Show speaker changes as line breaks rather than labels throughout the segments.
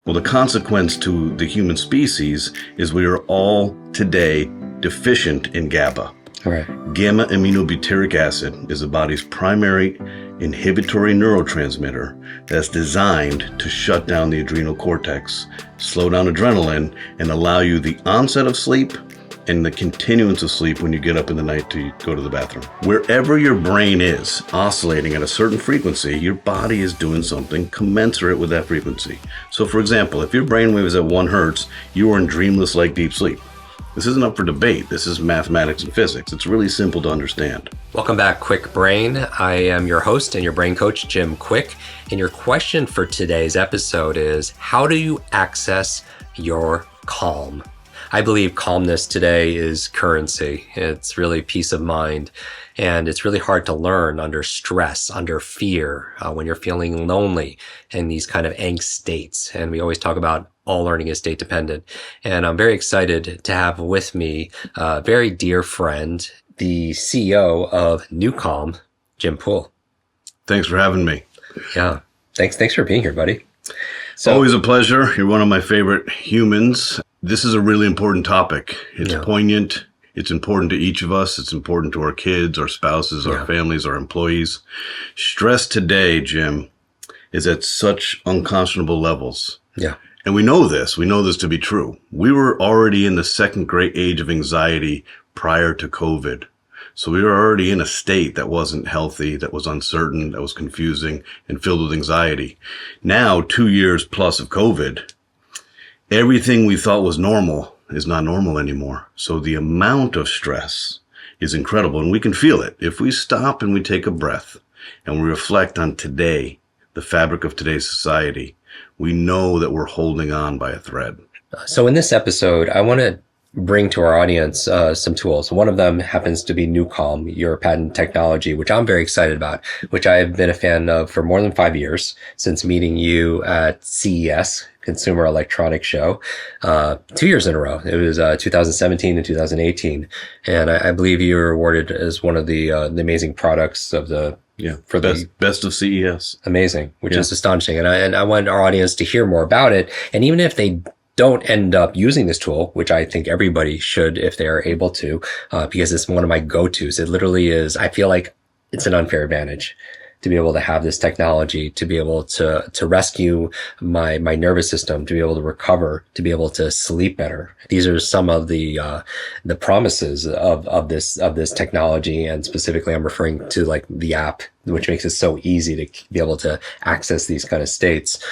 Well, the consequence to the human species is we are all today deficient in GABA.
Right.
Gamma aminobutyric acid is the body's primary inhibitory neurotransmitter that's designed to shut down the adrenal cortex, slow down adrenaline, and allow you the onset of sleep and the continuance of sleep when you get up in the night to go to the bathroom. Wherever your brain is oscillating at a certain frequency, your body is doing something commensurate with that frequency. So for example, if your brainwave is at 1 hertz, you are in dreamless like deep sleep. This isn't up for debate. This is mathematics and physics. It's really simple to understand.
Welcome back, Kwik Brain. I am your host and your brain coach, Jim Kwik. And your question for today's episode is, how do you access your calm? I believe calmness today is currency. It's really peace of mind. And it's really hard to learn under stress, under fear, when you're feeling lonely in these kind of angst states. And we always talk about all learning is state dependent. And I'm very excited to have with me a very dear friend, the CEO of NuCalm, Jim Poole.
Thanks for having me.
Yeah. Thanks for being here, buddy.
Always a pleasure. You're one of my favorite humans. This is a really important topic. It's poignant. It's important to each of us. It's important to our kids, our spouses, our families, our employees. Stress today, Jim, is at such unconscionable levels.
Yeah.
And we know this. We know this to be true. We were already in the second great age of anxiety prior to COVID. So we were already in a state that wasn't healthy, that was uncertain, that was confusing, and filled with anxiety. Now, 2 years plus of COVID, everything we thought was normal is not normal anymore. So the amount of stress is incredible, and we can feel it. If we stop and we take a breath and we reflect on today, the fabric of today's society, we know that we're holding on by a thread.
So in this episode, I want to bring to our audience some tools. One of them happens to be NuCalm, your patent technology, which I'm very excited about, which I have been a fan of for more than 5 years, since meeting you at CES, Consumer Electronics Show, 2 years in a row. It was 2017 and 2018. And I believe you were awarded as one of the amazing products of the
best of CES.
Amazing, which is astonishing. And I want our audience to hear more about it. And even if they don't end up using this tool, which I think everybody should if they are able to, because it's one of my go-tos. It literally is, I feel like it's an unfair advantage to be able to have this technology, to be able to rescue my nervous system, to be able to recover, to be able to sleep better. These are some of the promises of this technology. And specifically, I'm referring to like the app, which makes it so easy to be able to access these kind of states.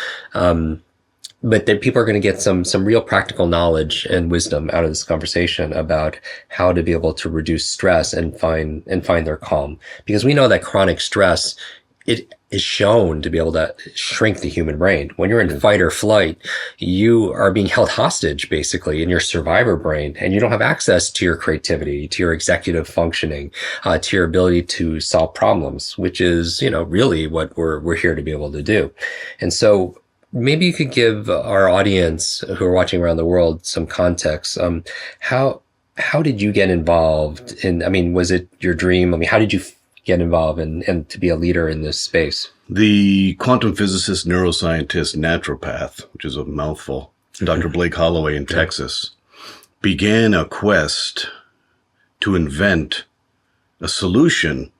But that people are going to get some real practical knowledge and wisdom out of this conversation about how to be able to reduce stress and find their calm. Because we know that chronic stress, it is shown to be able to shrink the human brain. When you're in fight or flight, you are being held hostage basically in your survivor brain, and you don't have access to your creativity, to your executive functioning, to your ability to solve problems, which is, really what we're here to be able to do. And so maybe you could give our audience who are watching around the world some context. How did you get involved in, was it your dream? How did you get involved and to be a leader in this space?
The quantum physicist, neuroscientist, naturopath, which is a mouthful, Dr. Blake Holloway in Texas, began a quest to invent a solution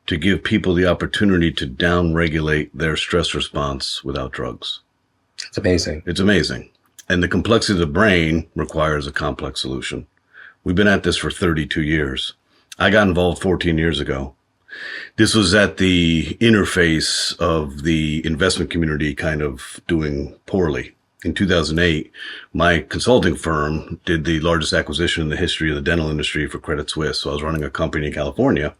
to give people the opportunity to downregulate their stress response without drugs.
It's amazing.
It's amazing. And the complexity of the brain requires a complex solution. We've been at this for 32 years. I got involved 14 years ago. This was at the interface of the investment community kind of doing poorly. In 2008, my consulting firm did the largest acquisition in the history of the dental industry for Credit Suisse. So I was running a company in California.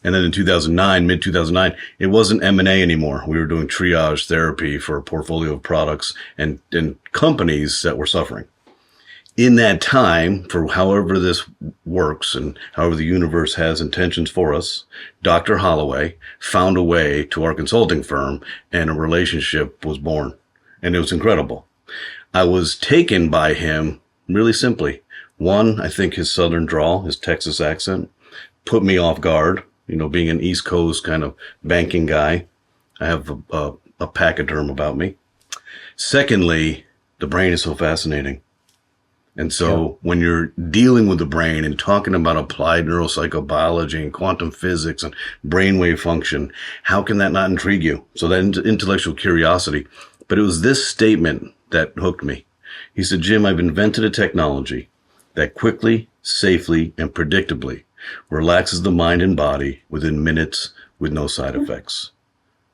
And then in 2009, mid-2009, it wasn't M&A anymore. We were doing triage therapy for a portfolio of products and companies that were suffering. In that time, for however this works and however the universe has intentions for us, Dr. Holloway found a way to our consulting firm, and a relationship was born. And it was incredible. I was taken by him really simply. One, I think his southern drawl, his Texas accent, put me off guard. Being an East Coast kind of banking guy, I have a pachyderm about me. Secondly, The brain is so fascinating. And so when you're dealing with the brain and talking about applied neuropsychobiology and quantum physics and brainwave function, how can that not intrigue you? So that intellectual curiosity. But it was this statement that hooked me. He said, Jim, I've invented a technology that quickly, safely, and predictably relaxes the mind and body within minutes with no side effects.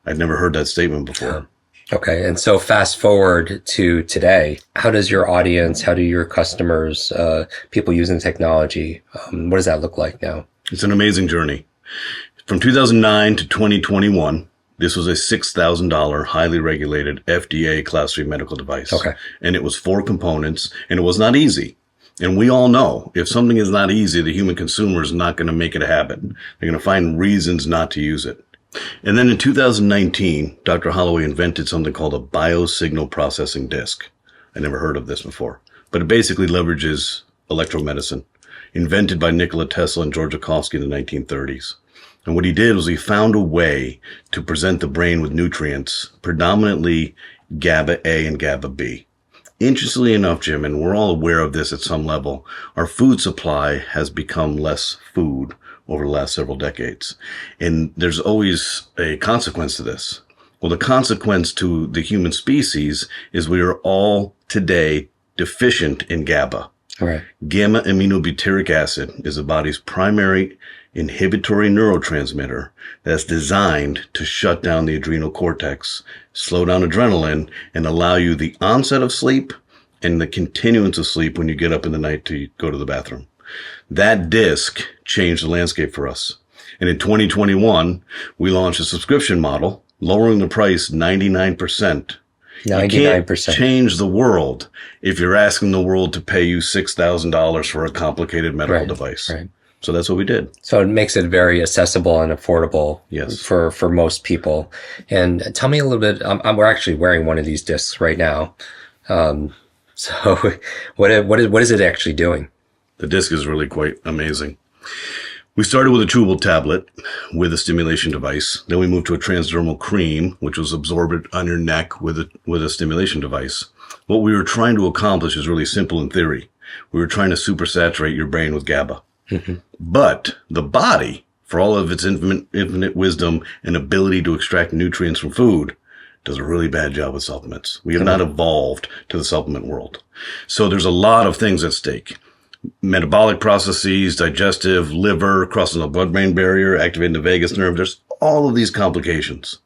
I'd never heard that statement before.
Okay. And so fast forward to today, how does your audience, how do your customers, people using technology, what does that look like now?
It's an amazing journey. From 2009 to 2021, this was a $6,000 highly regulated FDA class 3 medical device.
Okay.
And it was 4 components, and it was not easy. And we all know if something is not easy, the human consumer is not going to make it a habit. They're going to find reasons not to use it. And then in 2019, Dr. Holloway invented something called a biosignal processing disc. I never heard of this before, but it basically leverages electromedicine, invented by Nikola Tesla and George Jakovsky in the 1930s. And what he did was he found a way to present the brain with nutrients, predominantly GABA A and GABA B. Interestingly enough, Jim, and we're all aware of this at some level, our food supply has become less food over the last several decades. And there's always a consequence to this. Well, the consequence to the human species is we are all today deficient in GABA.
All right.
Gamma aminobutyric acid is the body's primary inhibitory neurotransmitter that's designed to shut down the adrenal cortex, slow down adrenaline, and allow you the onset of sleep and the continuance of sleep when you get up in the night to go to the bathroom. That disc changed the landscape for us. And in 2021, we launched a subscription model, lowering the price 99%.
99%.
You can't change the world if you're asking the world to pay you $6,000 for a complicated medical device.
Right.
So that's what we did.
So it makes it very accessible and affordable for most people. And tell me a little bit, we're actually wearing one of these discs right now. So what is it actually doing?
The disc is really quite amazing. We started with a chewable tablet with a stimulation device. Then we moved to a transdermal cream, which was absorbed on your neck with a stimulation device. What we were trying to accomplish is really simple in theory. We were trying to supersaturate your brain with GABA. Mm-hmm. But the body, for all of its infinite wisdom and ability to extract nutrients from food, does a really bad job with supplements. We have not evolved to the supplement world. So there's a lot of things at stake. Metabolic processes, digestive, liver, crossing the blood-brain barrier, activating the vagus nerve. There's all of these complications.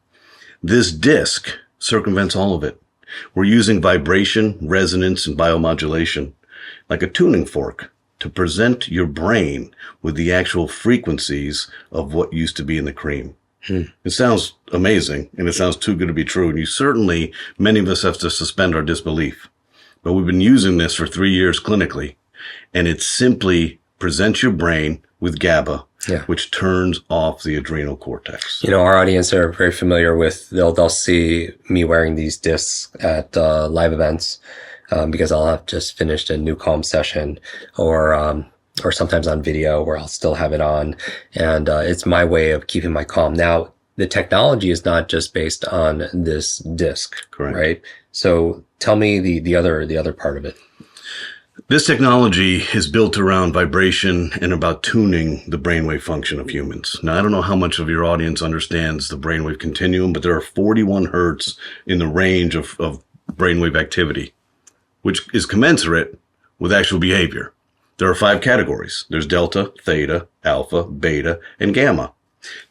This disc circumvents all of it. We're using vibration, resonance, and biomodulation like a tuning fork to present your brain with the actual frequencies of what used to be in the cream. It sounds amazing, and it sounds too good to be true. And many of us have to suspend our disbelief. But we've been using this for 3 years clinically. And it simply presents your brain with GABA, which turns off the adrenal cortex.
Our audience are very familiar with, they'll see me wearing these discs at live events because I'll have just finished a NuCalm session or sometimes on video where I'll still have it on. And it's my way of keeping my calm. Now, the technology is not just based on this disc,
correct?
Right? So tell me the other part of it.
This technology is built around vibration and about tuning the brainwave function of humans. Now, I don't know how much of your audience understands the brainwave continuum, but there are 41 hertz in the range of brainwave activity, which is commensurate with actual behavior. There are 5 categories. There's delta, theta, alpha, beta, and gamma.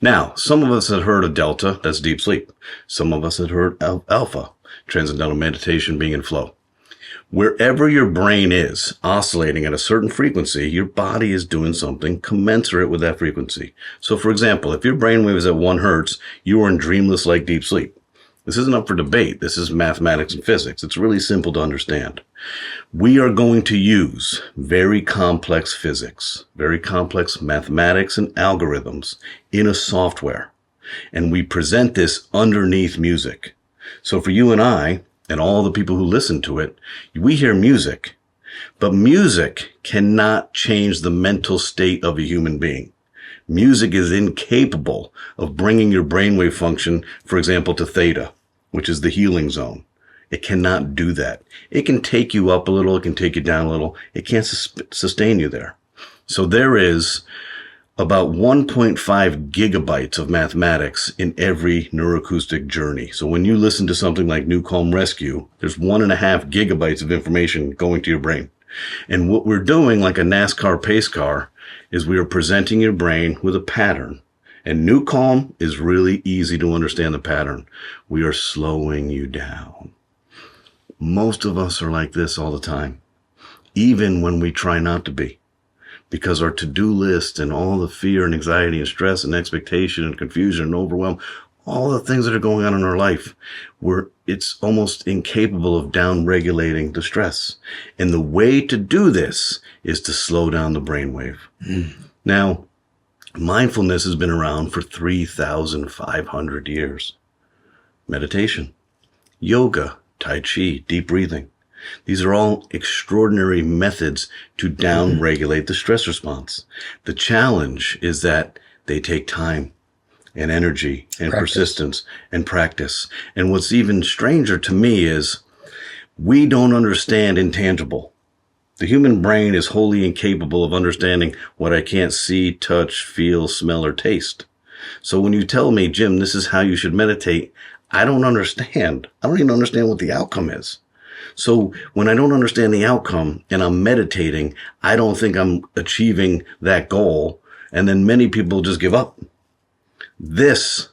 Now, some of us had heard of delta, that's deep sleep. Some of us had heard of alpha, transcendental meditation, being in flow. Wherever your brain is oscillating at a certain frequency, your body is doing something commensurate with that frequency. So, for example, if your brainwave is at 1 hertz, you are in dreamless-like deep sleep. This isn't up for debate. This is mathematics and physics. It's really simple to understand. We are going to use very complex physics, very complex mathematics and algorithms in a software. And we present this underneath music. So for you and I, and all the people who listen to it, we hear music, but music cannot change the mental state of a human being. Music is incapable of bringing your brainwave function, for example, to theta, which is the healing zone. It cannot do that. It can take you up a little. It can take you down a little. It can't sustain you there. So there is about 1.5 gigabytes of mathematics in every neuroacoustic journey. So when you listen to something like NuCalm Rescue, there's 1.5 gigabytes of information going to your brain. And what we're doing, like a NASCAR pace car, is we are presenting your brain with a pattern. And NuCalm is really easy to understand the pattern. We are slowing you down. Most of us are like this all the time, even when we try not to be. Because our to-do list and all the fear and anxiety and stress and expectation and confusion and overwhelm, all the things that are going on in our life, it's almost incapable of down-regulating the stress. And the way to do this is to slow down the brainwave. Now, mindfulness has been around for 3,500 years. Meditation, yoga, Tai Chi, deep breathing. These are all extraordinary methods to down-regulate the stress response. The challenge is that they take time and energy and persistence and practice. And what's even stranger to me is we don't understand intangible. The human brain is wholly incapable of understanding what I can't see, touch, feel, smell, or taste. So when you tell me, Jim, this is how you should meditate, I don't understand. I don't even understand what the outcome is. So when I don't understand the outcome and I'm meditating, I don't think I'm achieving that goal. And then many people just give up. This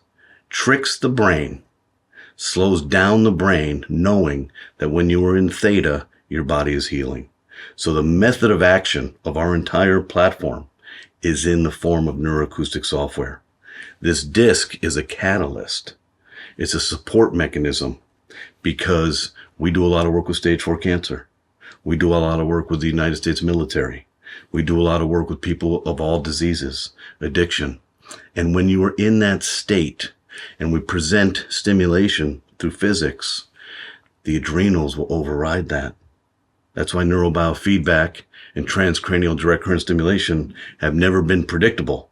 tricks the brain, slows down the brain, knowing that when you are in theta, your body is healing. So the method of action of our entire platform is in the form of neuroacoustic software. This disc is a catalyst. It's a support mechanism because we do a lot of work with stage 4 cancer. We do a lot of work with the United States military. We do a lot of work with people of all diseases, addiction. And when you are in that state and we present stimulation through physics, the adrenals will override that. That's why neurobiofeedback and transcranial direct current stimulation have never been predictable,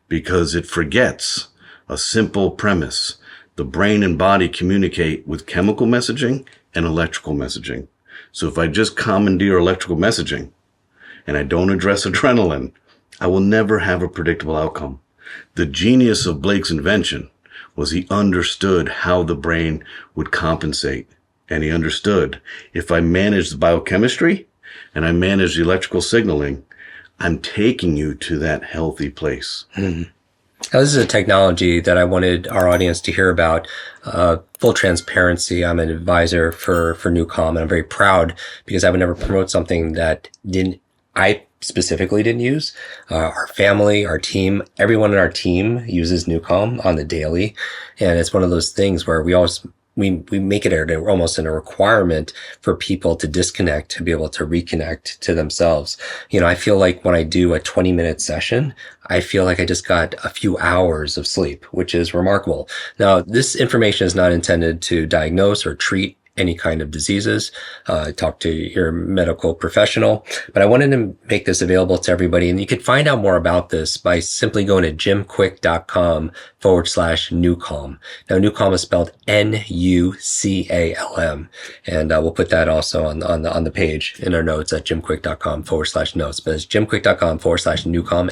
because it forgets a simple premise. The brain and body communicate with chemical messaging and electrical messaging. So if I just commandeer electrical messaging and I don't address adrenaline, I will never have a predictable outcome. The genius of Blake's invention was he understood how the brain would compensate. And he understood if I manage the biochemistry and I manage the electrical signaling, I'm taking you to that healthy place.
Now, this is a technology that I wanted our audience to hear about. Full transparency, I'm an advisor for NuCalm, and I'm very proud because I would never promote something that I specifically didn't use. Our family, our team, everyone in our team uses NuCalm on the daily. And it's one of those things where we make it almost a requirement for people to disconnect, to be able to reconnect to themselves. You know, I feel like when I do a 20-minute session, I feel like I just got a few hours of sleep, which is remarkable. Now, this information is not intended to diagnose or treat any kind of diseases. Talk to your medical professional, but I wanted to make this available to everybody. And you can find out more about this by simply going to jimkwik.com/NuCalm. Now, NuCalm is spelled NuCalm. And we'll put that also on the page in our notes at jimkwik.com/notes, but it's jimkwik.com/NuCalm,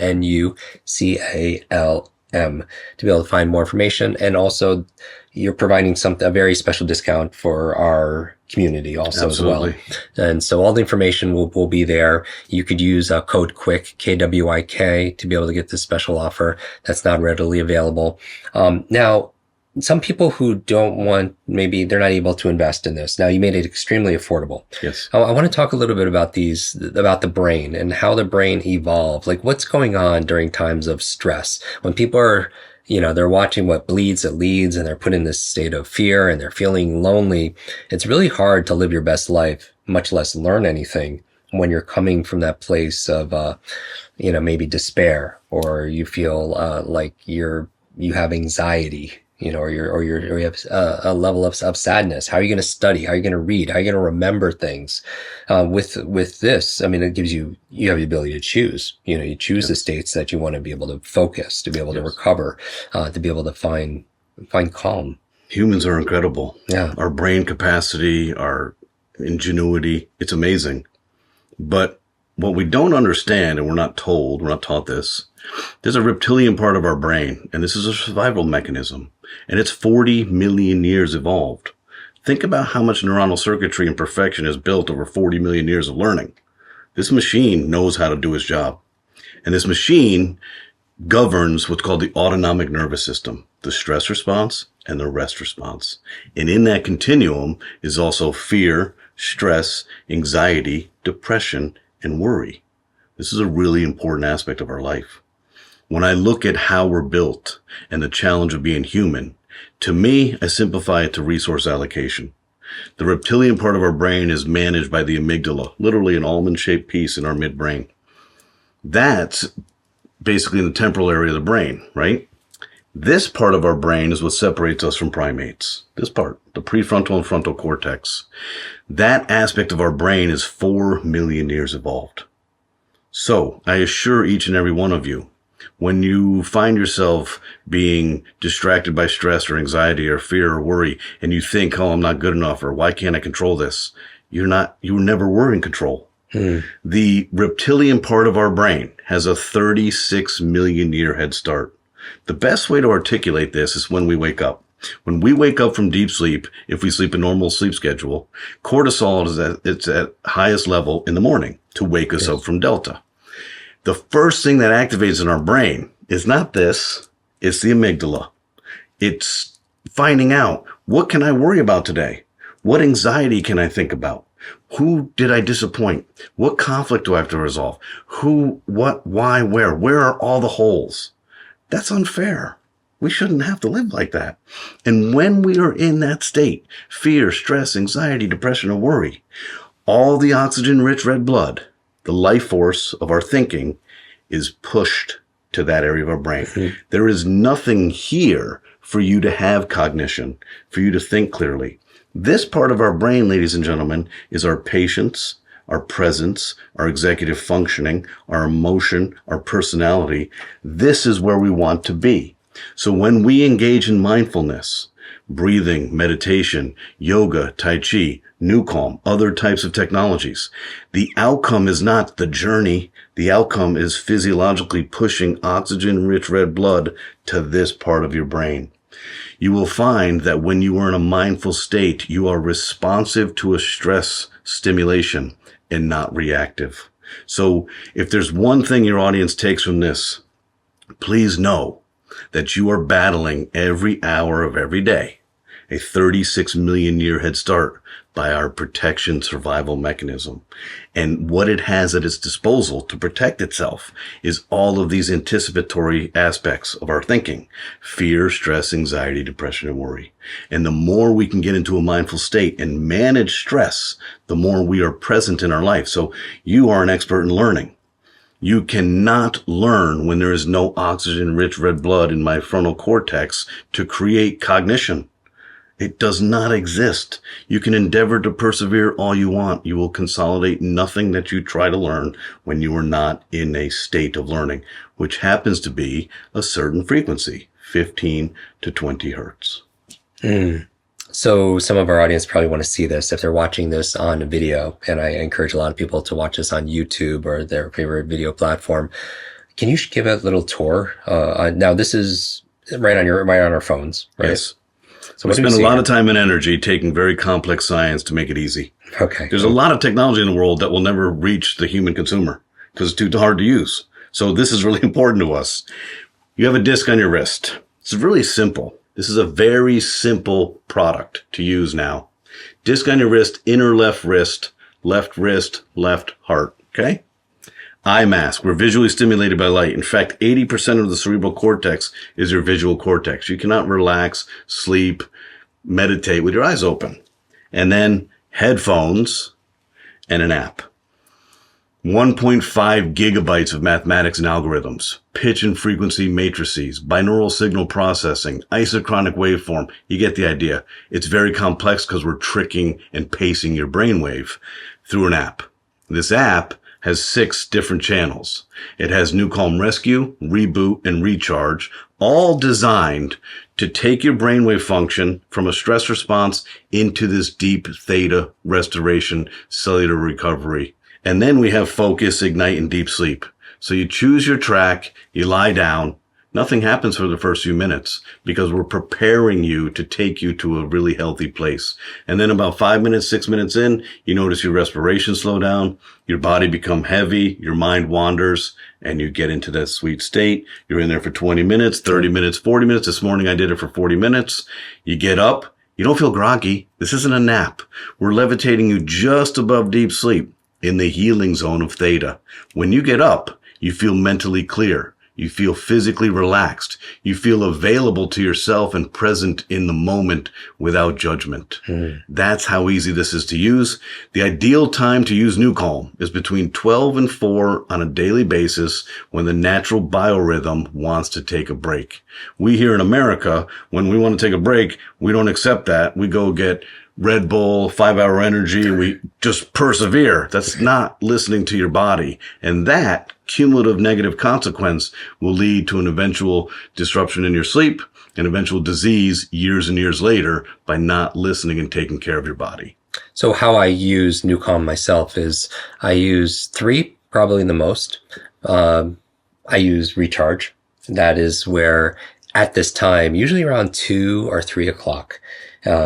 NuCalm, to be able to find more information. And also, you're providing a very special discount for our community also. Absolutely. As well. And so all the information will be there. You could use code Kwik, KWIK, to be able to get this special offer that's not readily available. Now, some people who don't want, maybe they're not able to invest in this. Now, you made it extremely affordable.
Yes.
I want to talk a little bit about the brain and how the brain evolved. Like, what's going on during times of stress when people are, they're watching what bleeds, it leads, and they're put in this state of fear and they're feeling lonely. It's really hard to live your best life, much less learn anything, when you're coming from that place of, maybe despair, or you feel like you have anxiety, or you have a level of sadness. How are you going to study? How are you going to read? How are you going to remember things? With this, I mean, it gives you have the ability to choose. You choose the states that you want to be able to focus, to be able to recover, to be able to find calm.
Humans are incredible.
Yeah.
Our brain capacity, our ingenuity, it's amazing. But what we don't understand, and we're not taught this, there's a reptilian part of our brain, and this is a survival mechanism, and it's 40 million years evolved. Think about how much neuronal circuitry and perfection is built over 40 million years of learning. This machine knows how to do its job. And this machine governs what's called the autonomic nervous system, the stress response and the rest response. And in that continuum is also fear, stress, anxiety, depression, and worry. This is a really important aspect of our life. When I look at how we're built and the challenge of being human, to me, I simplify it to resource allocation. The reptilian part of our brain is managed by the amygdala, literally an almond-shaped piece in our midbrain. That's basically in the temporal area of the brain, right? This part of our brain is what separates us from primates. This part, the prefrontal and frontal cortex. That aspect of our brain is 4 million years evolved. So I assure each and every one of you, when you find yourself being distracted by stress or anxiety or fear or worry, and you think, oh, I'm not good enough, or why can't I control this? You never were in control. The reptilian part of our brain has a 36 million year head start. The best way to articulate this is when we wake up. When we wake up from deep sleep, if we sleep a normal sleep schedule, cortisol is at its highest level in the morning to wake us up from delta. The first thing that activates in our brain is not this, it's the amygdala. It's finding out, what can I worry about today? What anxiety can I think about? Who did I disappoint? What conflict do I have to resolve? Who, what, why, where? Where are all the holes? That's unfair. We shouldn't have to live like that. And when we are in that state, fear, stress, anxiety, depression, or worry, all the oxygen-rich red blood, the life force of our thinking, is pushed to that area of our brain. Mm-hmm. There is nothing here for you to have cognition, for you to think clearly. This part of our brain, ladies and gentlemen, is our patience, our presence, our executive functioning, our emotion, our personality. This is where we want to be. So when we engage in mindfulness, breathing, meditation, yoga, tai chi, NuCalm, other types of technologies, the outcome is not the journey. The outcome is physiologically pushing oxygen-rich red blood to this part of your brain. You will find that when you are in a mindful state, you are responsive to a stress stimulation and not reactive. So if there's one thing your audience takes from this, please know that you are battling every hour of every day a 36 million year head start by our protection survival mechanism. And what it has at its disposal to protect itself is all of these anticipatory aspects of our thinking: fear, stress, anxiety, depression, and worry. And the more we can get into a mindful state and manage stress, the more we are present in our life. So you are an expert in learning. You cannot learn when there is no oxygen-rich red blood in my frontal cortex to create cognition. It does not exist. You can endeavor to persevere all you want. You will consolidate nothing that you try to learn when you are not in a state of learning, which happens to be a certain frequency, 15 to 20 hertz.
So some of our audience probably want to see this if they're watching this on a video, and I encourage a lot of people to watch this on YouTube or their favorite video platform. Can you give a little tour? Now this is right on our phones, right?
Yes. So we spend a lot of time and energy taking very complex science to make it easy.
Okay.
There's a lot of technology in the world that will never reach the human consumer because it's too hard to use. So this is really important to us. You have a disc on your wrist. It's really simple. This is a very simple product to use now. Disc on your wrist, inner left wrist, left heart. Okay? Eye mask. We're visually stimulated by light. In fact, 80% of the cerebral cortex is your visual cortex. You cannot relax, sleep, meditate with your eyes open. And then headphones and an app. 1.5 gigabytes of mathematics and algorithms, pitch and frequency matrices, binaural signal processing, isochronic waveform. You get the idea. It's very complex because we're tricking and pacing your brainwave through an app. This app has 6 different channels. It has NuCalm Rescue, Reboot, and Recharge, all designed to take your brainwave function from a stress response into this deep theta restoration, cellular recovery. And then we have focus, ignite, and deep sleep. So you choose your track, you lie down. Nothing happens for the first few minutes because we're preparing you to take you to a really healthy place. And then about 5 minutes, 6 minutes in, you notice your respiration slow down, your body become heavy, your mind wanders, and you get into that sweet state. You're in there for 20 minutes, 30 minutes, 40 minutes. This morning I did it for 40 minutes. You get up. You don't feel groggy. This isn't a nap. We're levitating you just above deep sleep in the healing zone of theta. When you get up, you feel mentally clear. You feel physically relaxed. You feel available to yourself and present in the moment without judgment. That's how easy this is to use. The ideal time to use NuCalm is between 12 and 4 on a daily basis when the natural biorhythm wants to take a break. We here in America, when we want to take a break, we don't accept that. We go get Red Bull, 5-hour energy, and we just persevere. That's not listening to your body. And that cumulative negative consequence will lead to an eventual disruption in your sleep, an eventual disease years and years later by not listening and taking care of your body.
So how I use NuCalm myself is I use 3, probably the most. I use recharge. That is where at this time, usually around 2 or 3 o'clock,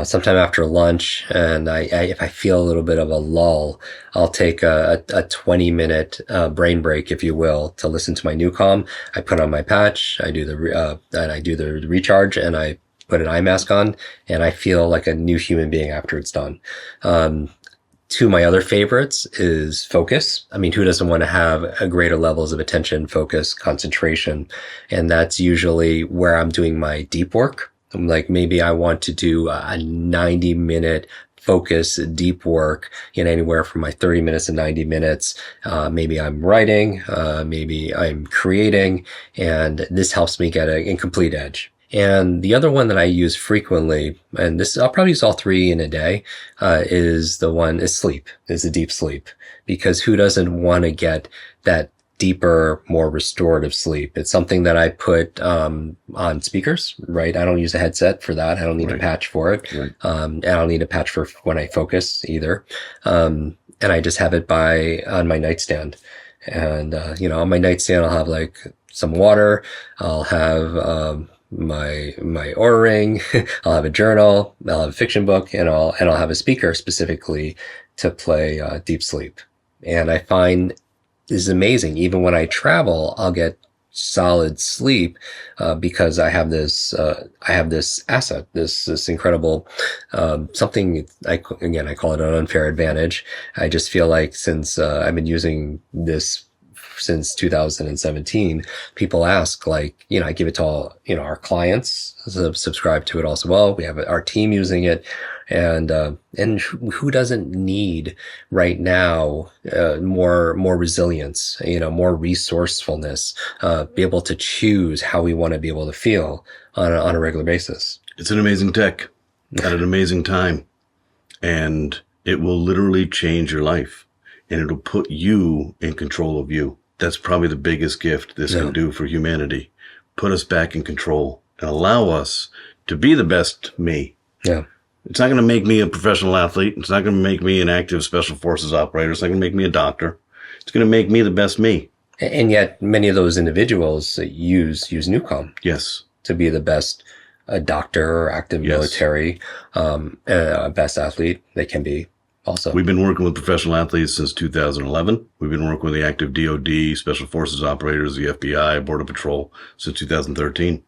sometime after lunch, and if I feel a little bit of a lull, I'll take a 20-minute brain break, if you will, to listen to my NuCalm. I put on my patch, I do the recharge, and I put an eye mask on, and I feel like a new human being after it's done. Two of my other favorites is focus. I mean, who doesn't want to have a greater levels of attention, focus, concentration? And that's usually where I'm doing my deep work. I'm like, maybe I want to do a 90-minute focus, deep work in anywhere from my 30 minutes to 90 minutes. Maybe I'm writing, maybe I'm creating, and this helps me get a complete edge. And the other one that I use frequently, and this, I'll probably use all 3 in a day, is sleep, is the deep sleep. Because who doesn't want to get that deeper, more restorative sleep? It's something that I put on speakers, right? I don't use a headset for that. I don't need a patch for it. Right. And I don't need a patch for when I focus either. And I just have it on my nightstand. And, on my nightstand, I'll have like some water. I'll have, my Oura ring. I'll have a journal. I'll have a fiction book, and I'll have a speaker specifically to play deep sleep. And I find this is amazing. Even when I travel, I'll get solid sleep because I have this asset, this incredible something. I call it an unfair advantage. I just feel like since I've been using this since 2017, people ask, like, I give it to all, our clients subscribe to it also. Well, we have our team using it, and who doesn't need right now more resilience, more resourcefulness, be able to choose how we want to be able to feel on a regular basis.
It's an amazing tech at an amazing time, and it will literally change your life, and it'll put you in control of you. That's probably the biggest gift this can do for humanity. Put us back in control and allow us to be the best me.
Yeah.
It's not going to make me a professional athlete. It's not going to make me an active special forces operator. It's not going to make me a doctor. It's going to make me the best me.
And yet many of those individuals use NuCalm.
Yes.
To be the best doctor or active military, best athlete they can be. Also,
we've been working with professional athletes since 2011. We've been working with the active DOD, Special Forces operators, the FBI, Border Patrol since 2013.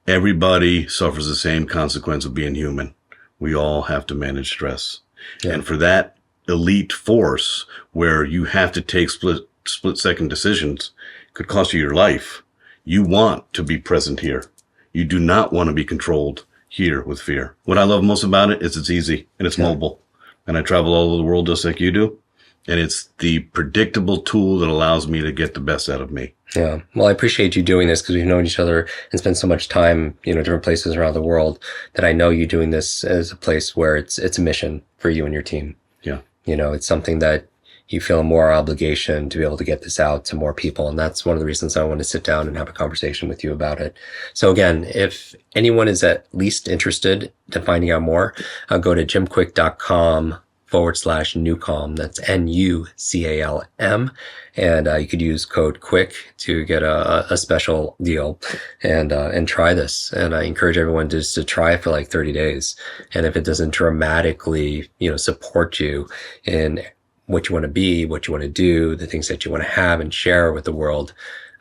Everybody suffers the same consequence of being human. We all have to manage stress. Yeah. And for that elite force where you have to take split-second decisions could cost you your life. You want to be present here. You do not want to be controlled here with fear. What I love most about it is it's easy and it's mobile. And I travel all over the world just like you do. And it's the predictable tool that allows me to get the best out of me.
Yeah. Well, I appreciate you doing this because we've known each other and spent so much time, different places around the world, that I know you doing this as a place where it's a mission for you and your team.
Yeah.
It's something that, you feel a more obligation to be able to get this out to more people. And that's one of the reasons I want to sit down and have a conversation with you about it. So again, if anyone is at least interested in finding out more, go to jimkwik.com/NuCalm. That's NuCalm. And you could use code Kwik to get a special deal and try this. And I encourage everyone just to try it for like 30 days. And if it doesn't dramatically, support you in what you want to be, what you want to do, the things that you want to have and share with the world,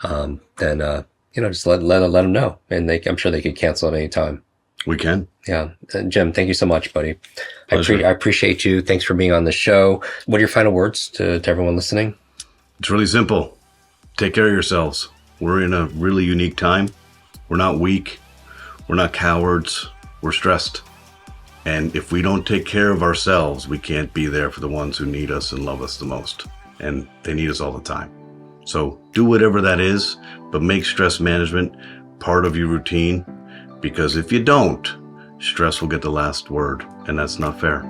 then just let them know. And I'm sure they could cancel at any time.
We can.
Yeah. Jim, thank you so much, buddy. I
Pleasure.
appreciate you. Thanks for being on the show. What are your final words to everyone listening?
It's really simple. Take care of yourselves. We're in a really unique time. We're not weak. We're not cowards. We're stressed. And if we don't take care of ourselves, we can't be there for the ones who need us and love us the most. And they need us all the time. So do whatever that is, but make stress management part of your routine, because if you don't, stress will get the last word, and that's not fair.